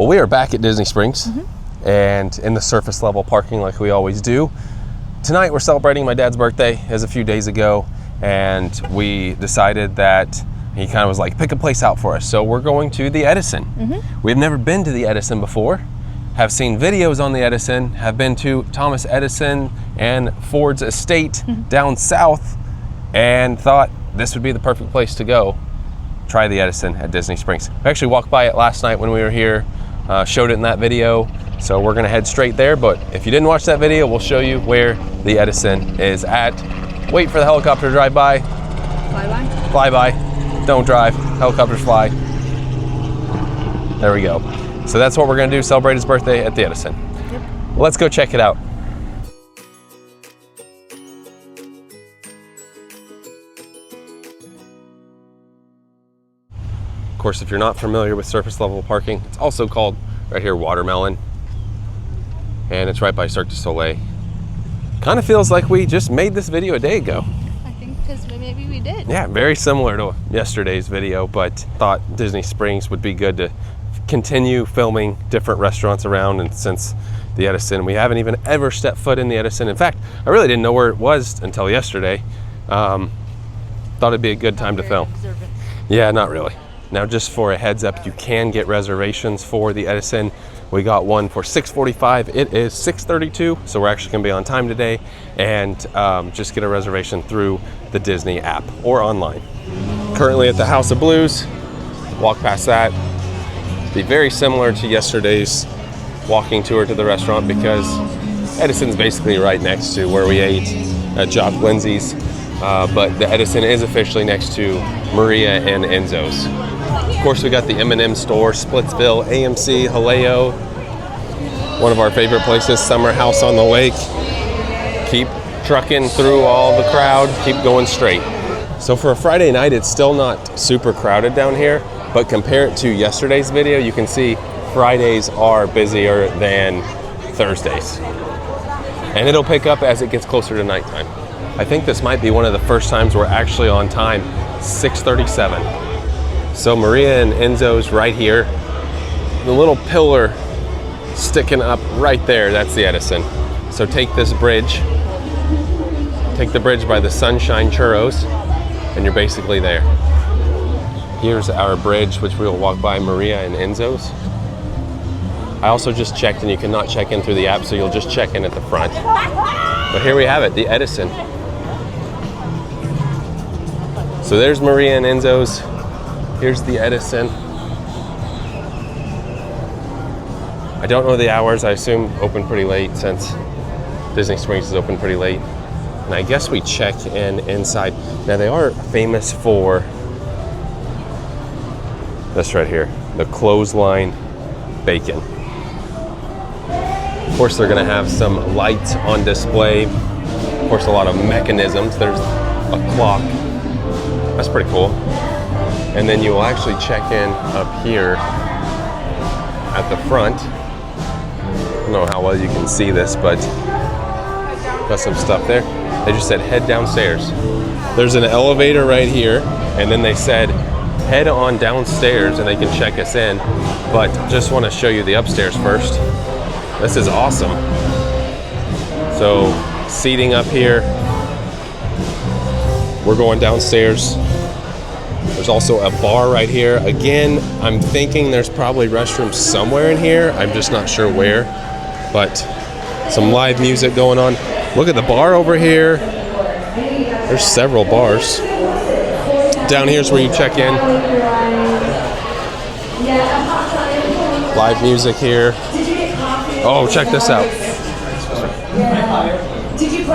Well, we are back at Disney Springs and in the surface level parking like we always do. Tonight we're celebrating my dad's birthday as a few days ago, and we decided that he kind of was like, pick a place out for us. So we're going to the Edison. We've never been to the Edison before, have seen videos on the Edison, have been to Thomas Edison and Ford's estate down south, and thought this would be the perfect place to go try the Edison at Disney Springs. We actually walked by it last night when we were here, showed it in that video, so we're gonna head straight there. But if you didn't watch that video, we'll show you where the Edison is at. Wait for the helicopter to drive by. Fly by? Fly by, don't drive, helicopters fly. There we go. So that's what we're gonna do, celebrate his birthday at the Edison. Yep. Let's go check it out. Of course, if you're not familiar with surface level parking, it's also called right here Watermelon, and it's right by Cirque du Soleil. Kind of feels like we just made this video a day ago. I think because maybe we did. Yeah, very similar to yesterday's video, but thought Disney Springs would be good to continue filming different restaurants around. And since the Edison, we haven't even ever stepped foot in the Edison. In fact, I really didn't know where it was until yesterday. Thought it'd be a good time to film. Observant. Yeah, not really. Now, just for a heads up, you can get reservations for the Edison. We got one for 6:45. It is 6:32, so we're actually gonna be on time today, and just get a reservation through the Disney app or online. Currently at the House of Blues, walk past that. Be very similar to yesterday's walking tour to the restaurant because Edison's basically right next to where we ate at Jock Lindsay's, but the Edison is officially next to Maria and Enzo's. Of course, we got the M&M store, Splitsville, AMC, Haleo. One of our favorite places, Summer House on the Lake. Keep trucking through all the crowd, keep going straight. So for a Friday night, it's still not super crowded down here, but compare it to yesterday's video, you can see Fridays are busier than Thursdays. And it'll pick up as it gets closer to nighttime. I think this might be one of the first times we're actually on time, 6:37. So Maria and Enzo's right here. The little pillar sticking up right there, that's the Edison. So take this bridge, take the bridge by the Sunshine Churros, and you're basically there. Here's our bridge, which we will walk by Maria and Enzo's. I also just checked, and you cannot check in through the app, so you'll just check in at the front. But here we have it, the Edison. So there's Maria and Enzo's. Here's the Edison. I don't know the hours. I assume open pretty late since Disney Springs is open pretty late. And I guess we check in inside. Now they are famous for this right here, the clothesline bacon. Of course, they're gonna have some lights on display. Of course, a lot of mechanisms. There's a clock. That's pretty cool. And then you will actually check in up here at the front. I don't know how well you can see this, but got some stuff there. They just said head downstairs. There's an elevator right here, and then they said head on downstairs and they can check us in. But just want to show you the upstairs first. This is awesome. So seating up here. We're going downstairs. There's also a bar right here. Again, I'm thinking there's probably restrooms somewhere in here. I'm just not sure where, but some live music going on. Look at the bar over here. There's several bars. Down here's where you check in. Live music here. Oh, check this out.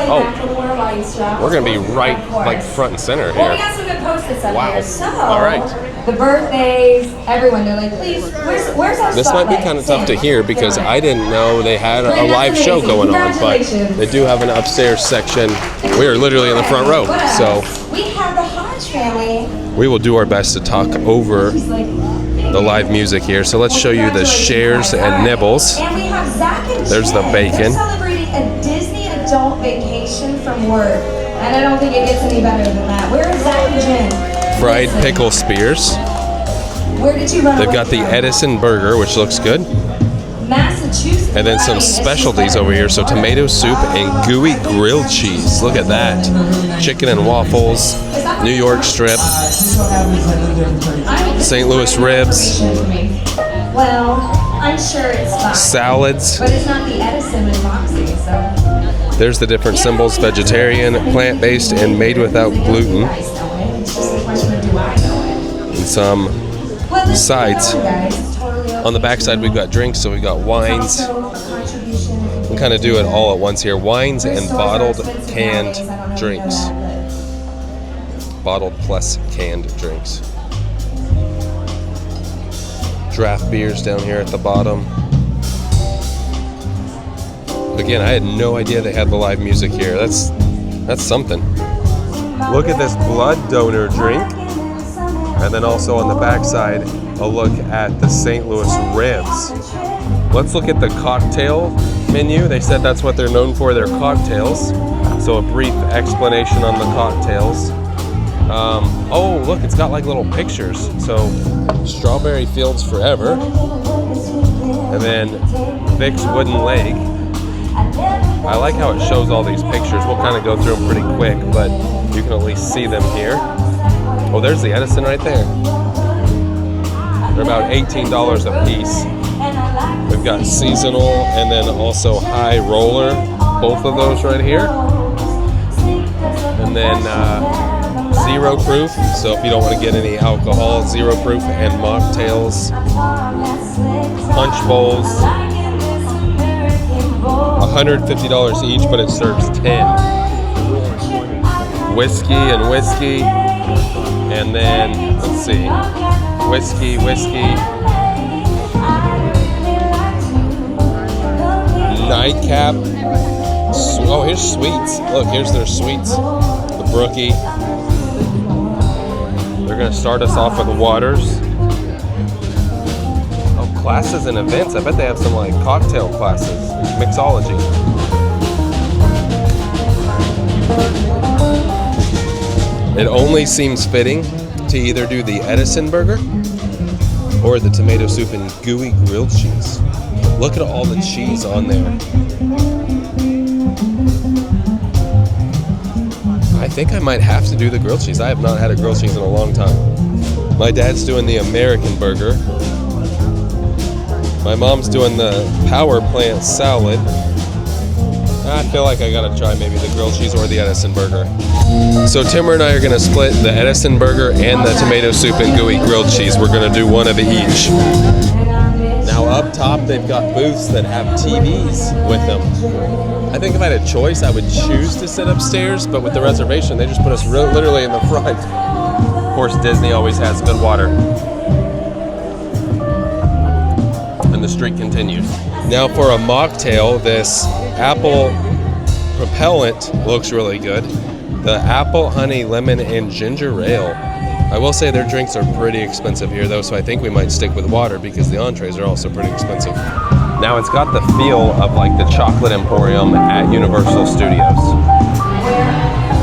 Oh, we're gonna be right like front and center here. Well, we got some good post-its up Wow. here. So, all right. The birthdays, everyone, they're like, please, where's our This might be spotlight? kind of tough to hear because I didn't know they had a live show going on, but they do have an upstairs section. We are literally in the front row, so we have the Hodge family. we will do our best to talk over the live music here. So let's show you the shares and nibbles. And we have Zach and There's the Jen. bacon. They're celebrating a Disney adult vacation from work. And I don't think it gets any better than that. Where is Zach and Jen? Fried pickle spears. Where did you run They've away got the from? Edison burger, which looks good. Massachusetts. And then some specialties over here. So tomato soup and gooey grilled cheese. Look at that. Chicken and waffles, New York strip, St. Louis ribs, Well, I'm sure it's fine. salads. But it's not the Edison and Moxie, so. There's the different symbols: vegetarian, plant-based, and made without gluten. It's just a question of do I know it? And some Well, this is sides. over, guys. Totally okay. On the backside, we've got drinks, so we got wines. Also a contribution. We kind of do it all at once here. Wines and bottled canned drinks. Bottled plus canned drinks. Draft beers down here at the bottom. Again, I had no idea they had the live music here. That's something. Look at this blood donor drink. And then also on the backside, a look at the St. Louis ribs. Let's look at the cocktail menu. They said that's what they're known for, their cocktails. So a brief explanation on the cocktails. Oh, look, it's got like little pictures. So Strawberry Fields Forever. And then Vic's Wooden Leg. I like how it shows all these pictures. We'll kind of go through them pretty quick, but you can at least see them here. Oh, there's the Edison right there. They're about $18 a piece. We've got seasonal and then also high roller, both of those right here. And then zero proof, so if you don't want to get any alcohol, zero proof, and mocktails, punch bowls, $150 each, but it serves 10. Whiskey and whiskey, and then let's see, whiskey, nightcap. Oh, here's sweets. Look, here's their sweets. The brookie. They're gonna start us off with waters. Oh, classes and events. I bet they have some like cocktail classes, mixology. It only seems fitting to either do the Edison burger or the tomato soup and gooey grilled cheese. Look at all the cheese on there. I think I might have to do the grilled cheese. I have not had a grilled cheese in a long time. My dad's doing the American burger. My mom's doing the power plant salad. I feel like I gotta try maybe the grilled cheese or the Edison burger. So Timmer and I are gonna split the Edison burger and the tomato soup and gooey grilled cheese. We're gonna do one of each. Now up top, they've got booths that have TVs with them. I think if I had a choice, I would choose to sit upstairs, but with the reservation, they just put us literally in the front. Of course, Disney always has good water. And the streak continues. Now for a mocktail, this apple propellant looks really good. The apple, honey, lemon, and ginger ale. I will say their drinks are pretty expensive here though, so I think we might stick with water because the entrees are also pretty expensive. Now it's got the feel of like the chocolate emporium at Universal Studios.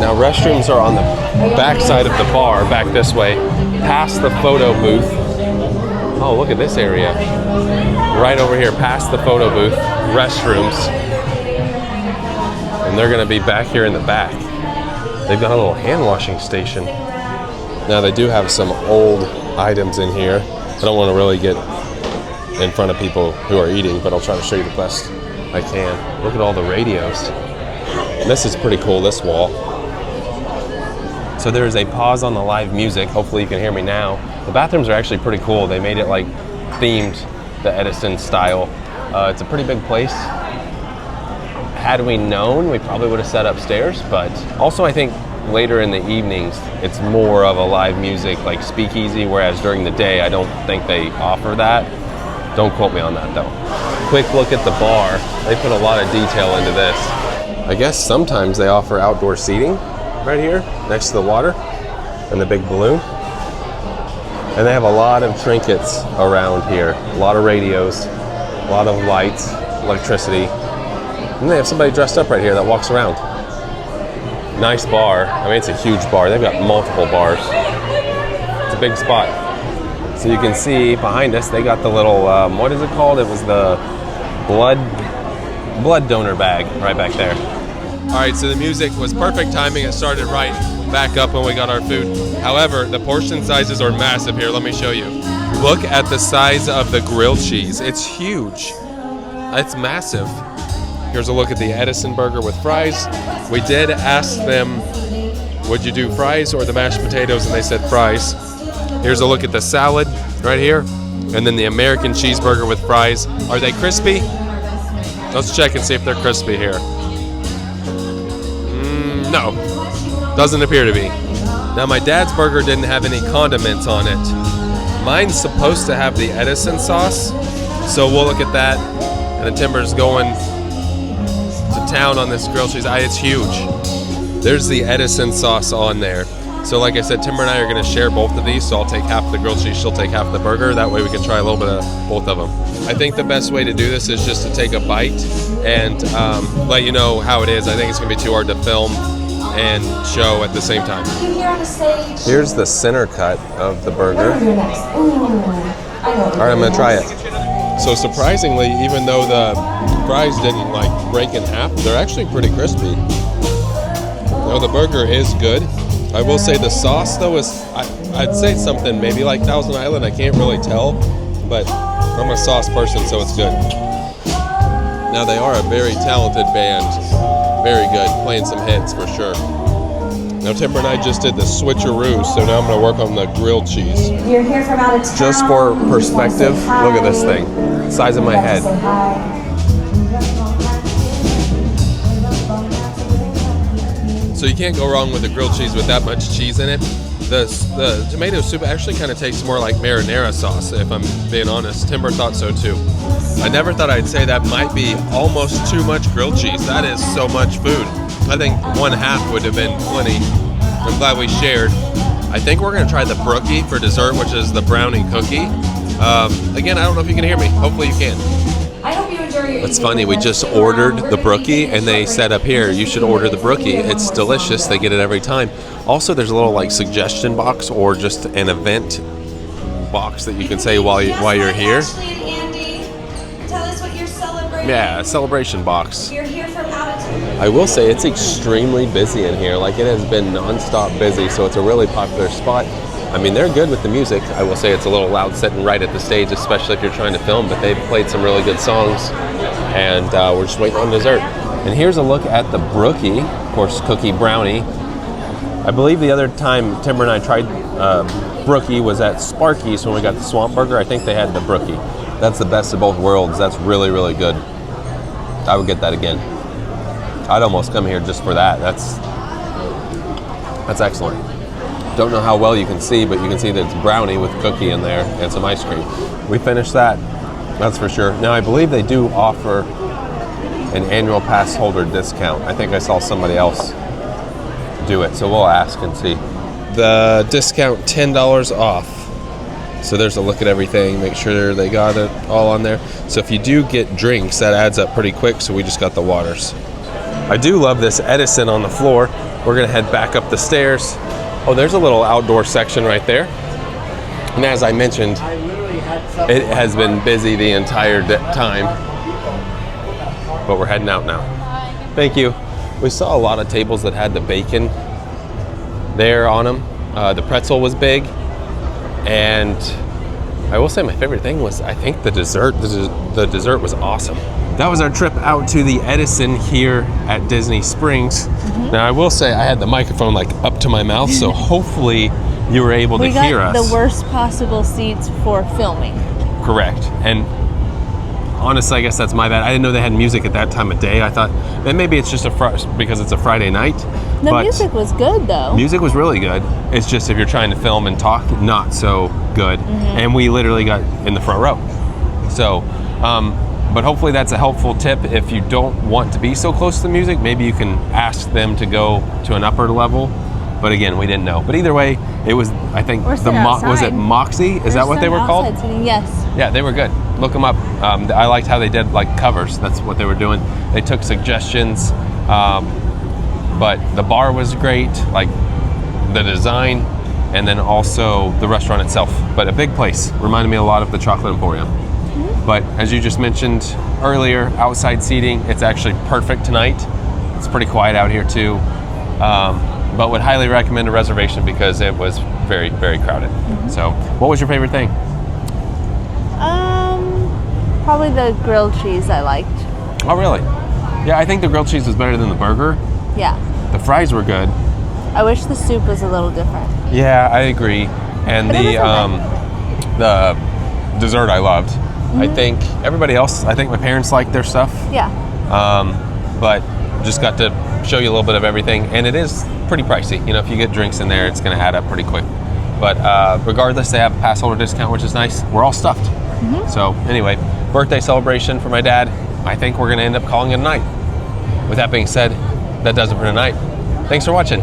Now restrooms are on the back side of the bar, back this way, past the photo booth. Oh, look at this area. Right over here, past the photo booth, restrooms. And they're gonna be back here in the back. They've got a little hand washing station. Now they do have some old items in here. I don't want to really get in front of people who are eating, but I'll try to show you the best I can. Look at all the radios. And this is pretty cool, this wall. So there's a pause on the live music. Hopefully you can hear me now. The bathrooms are actually pretty cool. They made it like themed the Edison style. It's a pretty big place. Had we known, we probably would have sat upstairs, but also I think later in the evenings, it's more of a live music, like speakeasy, whereas during the day, I don't think they offer that. Don't quote me on that though. Quick look at the bar. They put a lot of detail into this. I guess sometimes they offer outdoor seating right here next to the water and the big balloon. And they have a lot of trinkets around here. A lot of radios, a lot of lights, electricity. And they have somebody dressed up right here that walks around. Nice bar. I mean, it's a huge bar. They've got multiple bars. It's a big spot. So you can see behind us, they got the little, what is it called? It was the blood donor bag right back there. All right, so the music was perfect timing. It started right back up when we got our food. However, the portion sizes are massive here. Let me show you. Look at the size of the grilled cheese. It's huge. It's massive. Here's a look at the Edison burger with fries. We did ask them, would you do fries or the mashed potatoes? And they said fries. Here's a look at the salad right here. And then the American cheeseburger with fries. Are they crispy? Let's check and see if they're crispy here. No, doesn't appear to be. Now my dad's burger didn't have any condiments on it. Mine's supposed to have the Edison sauce. So we'll look at that. And then Timber's going to town on this grilled cheese. It's huge. There's the Edison sauce on there. So like I said, Timber and I are going to share both of these. So I'll take half the grilled cheese, she'll take half the burger. That way we can try a little bit of both of them. I think the best way to do this is just to take a bite and let you know how it is. I think it's going to be too hard to film and show at the same time. Here's the center cut of the burger. All right, I'm going to try it. So surprisingly, even though the fries didn't like break in half, they're actually pretty crispy. No, the burger is good. I will say the sauce though is, I'd say something maybe like Thousand Island. I can't really tell, but I'm a sauce person, so it's good. Now they are a very talented band, very good, playing some hits for sure. Now Timber and I just did the switcheroo, so now I'm going to work on the grilled cheese. You're here from out of town. Just for perspective, look at this thing, size of my head. So you can't go wrong with a grilled cheese with that much cheese in it. The tomato soup actually kind of tastes more like marinara sauce, if I'm being honest. Timber thought so too. I never thought I'd say that might be almost too much grilled cheese. That is so much food. I think 1/2 would have been plenty. I'm glad we shared. I think we're going to try the brookie for dessert, which is the brownie cookie. Again, I don't know if you can hear me. Hopefully you can. I hope you enjoy your It's funny, we just ordered the brookie and they said up here, you should order the brookie. It's delicious. They get it every time. Also, there's a little like suggestion box or just an event box that you can say while you're here. Ashley and Andy, tell us what you're celebrating. Yeah, a celebration box. You're here from out of town. I will say it's extremely busy in here. Like it has been non-stop busy, so it's a really popular spot. I mean, they're good with the music. I will say it's a little loud sitting right at the stage, especially if you're trying to film, but they've played some really good songs, and we're just waiting on dessert. And here's a look at the brookie, of course, cookie brownie. I believe the other time Timber and I tried brookie was at Sparky's when we got the Swamp Burger. I think they had the brookie. That's the best of both worlds. That's really, really good. I would get that again. I'd almost come here just for that. That's excellent. Don't know how well you can see, but you can see that it's brownie with cookie in there and some ice cream. We finished that, that's for sure. Now I believe they do offer an annual pass holder discount. I think I saw somebody else do it, so we'll ask and see. The discount $10 off. So there's a look at everything, make sure they got it all on there. So if you do get drinks, that adds up pretty quick, so we just got the waters. I do love this Edison on the floor. We're gonna head back up the stairs. Oh, there's a little outdoor section right there. And as I mentioned, it has been busy the entire time. But we're heading out now. Thank you. We saw a lot of tables that had the bacon there on them. The pretzel was big. And I will say my favorite thing was, I think the dessert. The dessert was awesome. That was our trip out to the Edison here at Disney Springs. Now I will say I had the microphone like up to my mouth, so hopefully you were able to hear us. We got the worst possible seats for filming. Correct. And honestly, I guess that's my bad. I didn't know they had music at that time of day. I thought that maybe it's just because it's a Friday night. The music was good though. Music was really good. It's just if you're trying to film and talk, not so good. And we literally got in the front row. So, but hopefully that's a helpful tip. If you don't want to be so close to the music, maybe you can ask them to go to an upper level. But again, we didn't know. But either way, it was, I think, was it Moxie? Is that what they were called? Sitting, yes. Yeah, they were good. Look them up. I liked how they did like covers. That's what they were doing. They took suggestions. But the bar was great. Like the design, and then also the restaurant itself. But a big place, reminded me a lot of the Chocolate Emporium. But as you just mentioned earlier, outside seating, it's actually perfect tonight. It's pretty quiet out here too. But would highly recommend a reservation because it was very, very crowded. So what was your favorite thing? Probably the grilled cheese I liked. Oh, really? Yeah, I think the grilled cheese was better than the burger. Yeah. The fries were good. I wish the soup was a little different. Yeah, I agree. And But it was the dessert I loved. I think everybody else, I think my parents liked their stuff. Yeah. But just got to show you a little bit of everything, and it is pretty pricey. You know, if you get drinks in there, it's going to add up pretty quick. But regardless, they have a pass holder discount, which is nice. We're all stuffed. So anyway, birthday celebration for my dad. I think we're going to end up calling it a night. With that being said, that does it for tonight. Thanks for watching.